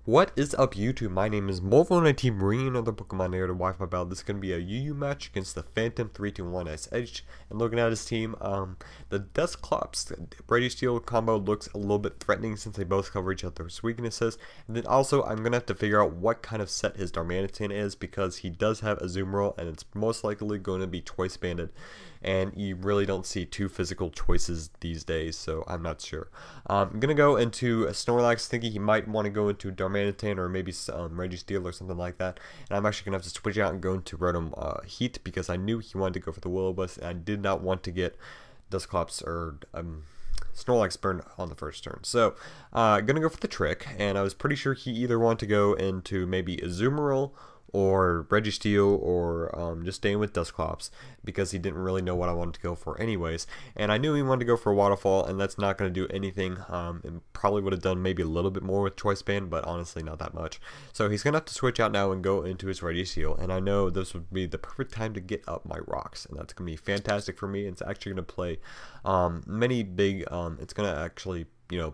What is up, YouTube? My name is Mulvone19, bringing another Pokemon narrative Wi-Fi battle. This is going to be a UU match against the ThePhantom321SH. And looking at his team, the Dusclops Brady Steel combo looks a little bit threatening since they both cover each other's weaknesses. And then also, I'm going to have to figure out what kind of set his Darmanitan is, because he does have a Zoom roll, and it's most likely going to be choice banded. And you really don't see two physical choices these days, so I'm not sure. I'm going to go into Snorlax, thinking he might want to go into Darmanitan or maybe Registeel or something like that. And I'm actually going to have to switch out and go into Rotom Heat, because I knew he wanted to go for the Will-O-Wisp, and I did not want to get Dusclops or Snorlax burned on the first turn. So, gonna go for the trick, and I was pretty sure he either wanted to go into maybe Azumarill or Registeel, or just staying with Dusclops, because he didn't really know what I wanted to go for anyways. And I knew he wanted to go for a Waterfall, and that's not going to do anything. And probably would have done maybe a little bit more with Choice Band, but honestly not that much. So he's going to have to switch out now and go into his Registeel, and I know this would be the perfect time to get up my rocks, and that's going to be fantastic for me. It's actually going to play many big, it's going to actually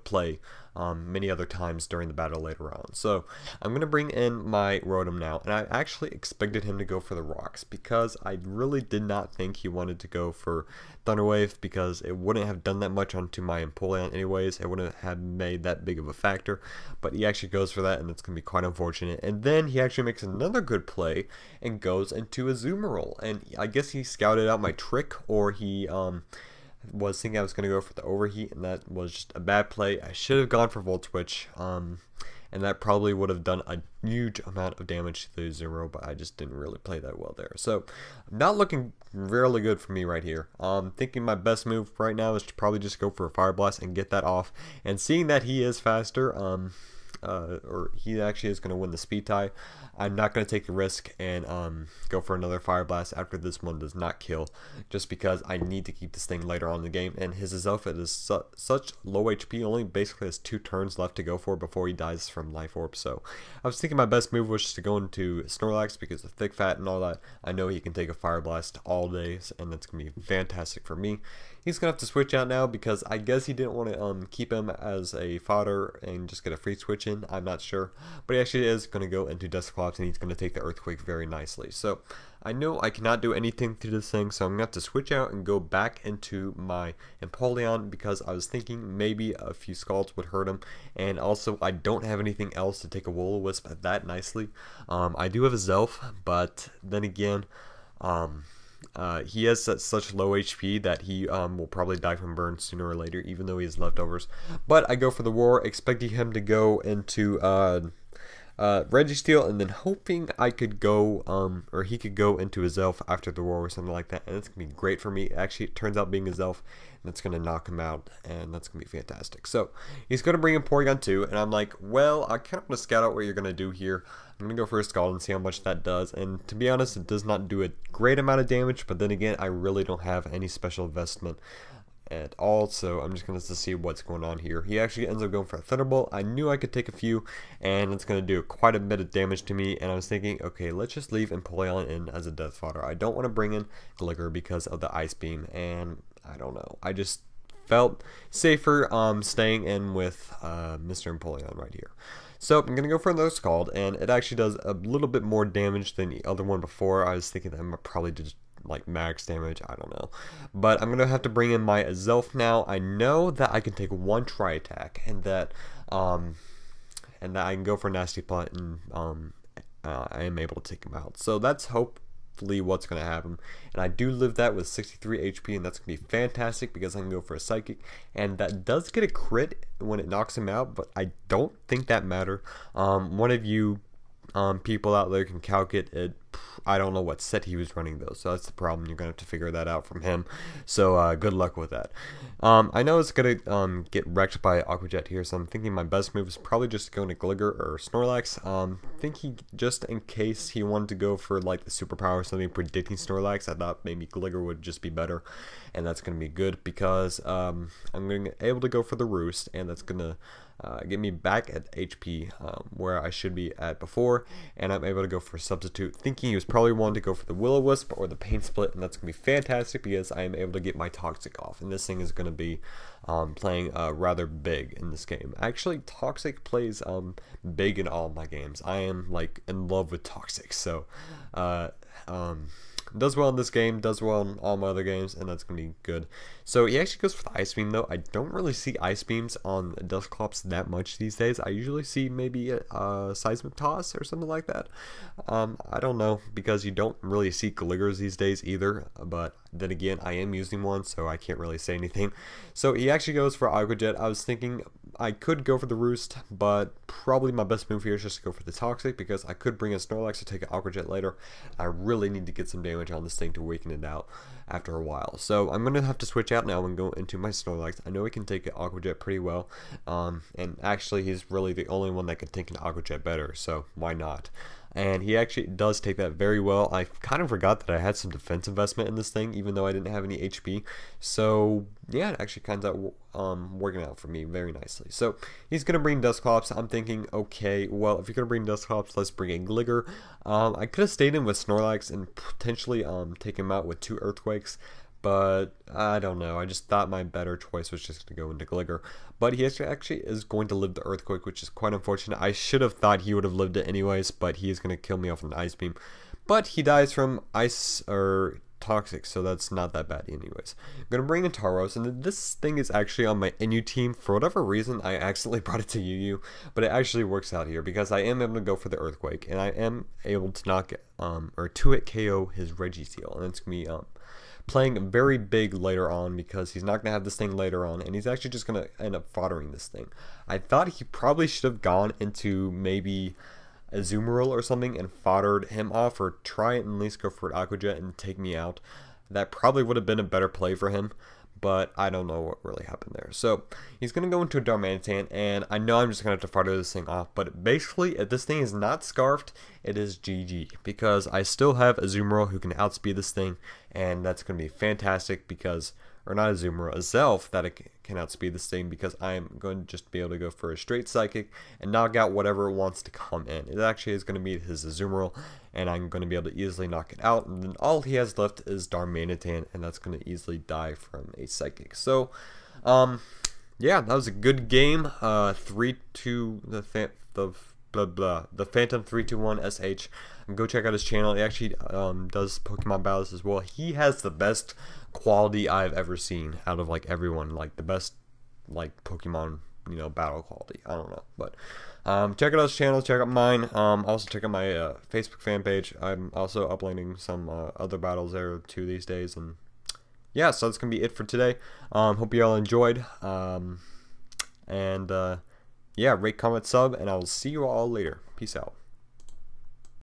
play many other times during the battle later on. So I'm going to bring in my Rotom now, and I actually expected him to go for the rocks, because I really did not think he wanted to go for Thunder Wave, because it wouldn't have done that much onto my Empoleon anyways. It wouldn't have made that big of a factor, but he actually goes for that, and it's going to be quite unfortunate. And then he actually makes another good play and goes into a Azumarill, and I guess he scouted out my trick, or he was thinking I was going to go for the Overheat, and that was just a bad play. I should have gone for Volt Switch, and that probably would have done a huge amount of damage to the Azumarill, but I just didn't really play that well there. So, not looking really good for me right here. Thinking my best move right now is to probably just go for a Fire Blast and get that off, and seeing that he is faster, or he actually is going to win the speed tie, I'm not going to take the risk and go for another Fire Blast after this one does not kill, just because I need to keep this thing later on in the game. And his Azelfit is such low HP, only basically has 2 turns left to go for before he dies from Life Orb. So I was thinking my best move was just to go into Snorlax, because of Thick Fat and all that. I know he can take a Fire Blast all day, and that's going to be fantastic for me. He's going to have to switch out now, because I guess he didn't want to keep him as a fodder and just get a free switch in. I'm not sure. But he actually is going to go into Dusclops, and he's going to take the Earthquake very nicely. So I know I cannot do anything to this thing, so I'm going to have to switch out and go back into my Empoleon, because I was thinking maybe a few Scalds would hurt him. And also, I don't have anything else to take a Will-O-Wisp at that nicely. I do have a Zelf, but then again, he has such low HP that he will probably die from burn sooner or later, even though he has leftovers. But I go for the Roar, expecting him to go into Registeel, and then hoping I could go, or he could go into his Elf after the Roar or something like that, and it's going to be great for me. Actually, it turns out being his Elf, and that's going to knock him out, and that's going to be fantastic. So, he's going to bring in Porygon 2, and I'm like, well, I kind of want to scout out what you're going to do here. I'm going to go for a Scald and see how much that does, and to be honest, it does not do a great amount of damage, but then again, I really don't have any special investment at all, so I'm just going to see what's going on here. He actually ends up going for a Thunderbolt. I knew I could take a few, and it's going to do quite a bit of damage to me, and I was thinking, okay, let's just leave Empoleon in as a death fodder. I don't want to bring in Gligar because of the Ice Beam, and I don't know. I just felt safer staying in with Mr. Empoleon right here. So I'm going to go for another Scald, and it actually does a little bit more damage than the other one before. I was thinking that I probably did like max damage, I don't know. But I'm going to have to bring in my Azelf now. I know that I can take one Tri Attack, and that I can go for a Nasty Plot, and I am able to take him out. So that's hopefully what's going to happen. And I do live that with 63 HP, and that's going to be fantastic, because I can go for a Psychic, and that does get a crit when it knocks him out, but I don't think that matter. One of you people out there can calculate it. I don't know what set he was running though, so that's the problem. You're gonna have to figure that out from him. So good luck with that. I know it's gonna get wrecked by Aqua Jet here, so I'm thinking my best move is probably just going to Gligar or Snorlax. Thinking just in case he wanted to go for like the superpower or something, predicting Snorlax, I thought maybe Gligar would just be better, and that's gonna be good, because I'm gonna be able to go for the Roost, and that's gonna get me back at HP where I should be at before, and I'm able to go for a substitute, thinking he was probably wanting to go for the Will-O-Wisp or the Pain Split, and that's going to be fantastic because I am able to get my Toxic off, and this thing is going to be playing rather big in this game. Actually, Toxic plays big in all my games. I am like in love with Toxic, so does well in this game, does well in all my other games, and that's going to be good. So he actually goes for the Ice Beam, though. I don't really see Ice Beams on Dusclops that much these days. I usually see maybe a Seismic Toss or something like that. I don't know, because you don't really see Gliggers these days either, but then again, I am using one, so I can't really say anything. So he actually goes for Aqua Jet. I was thinking I could go for the Roost, but probably my best move here is just to go for the Toxic, because I could bring in Snorlax to take an Aqua Jet later. I really need to get some damage on this thing to weaken it out after a while. So I'm going to have to switch out now and go into my Snorlax. I know he can take an Aqua Jet pretty well, and actually he's really the only one that can take an Aqua Jet better, so why not? And he actually does take that very well. I kind of forgot that I had some defense investment in this thing, even though I didn't have any HP. So yeah, it actually kind of working out for me very nicely. So he's gonna bring Dusclops. I'm thinking, okay, well, if you're gonna bring Dusclops, let's bring in Gligger. I could have stayed in with Snorlax and potentially take him out with 2 Earthquakes, but I don't know. I just thought my better choice was just to go into Gligger. But he actually is going to live the Earthquake, which is quite unfortunate. I should have thought he would have lived it anyways, but he is going to kill me off with an Ice Beam. But he dies from Ice or Toxic, so that's not that bad anyways. I'm going to bring in Tauros, and this thing is actually on my NU team. For whatever reason, I accidentally brought it to UU, but it actually works out here because I am able to go for the Earthquake, and I am able to knock or 2-hit KO his Registeel, and it's going to be playing very big later on because he's not going to have this thing later on, and he's actually just going to end up foddering this thing. I thought he probably should have gone into maybe a Azumarill or something and foddered him off, or try and at least go for an Aqua Jet and take me out. That probably would have been a better play for him, but I don't know what really happened there. So he's going to go into a Darmanitan, and I know I'm just going to have to fodder this thing off, but basically, if this thing is not Scarfed, it is GG, because I still have a Azumarill who can outspeed this thing, and that's going to be fantastic because, or not a Azumarill, a Zelf that it can outspeed this thing, because I'm going to just be able to go for a straight Psychic and knock out whatever it wants to come in. It actually is going to be his Azumarill, and I'm going to be able to easily knock it out, and then all he has left is Darmanitan, and that's going to easily die from a Psychic. So, yeah, that was a good game. 3-2 the ThePhantom321SH. Go check out his channel. He actually does Pokemon battles as well. He has the best quality I've ever seen out of like everyone, like the best like Pokemon, you know, battle quality. I don't know, but check out his channel, check out mine. Also check out my Facebook fan page. I'm also uploading some other battles there too these days, and yeah, so that's gonna be it for today. Hope you all enjoyed, and yeah, rate, comment, sub, and I will see you all later. Peace out.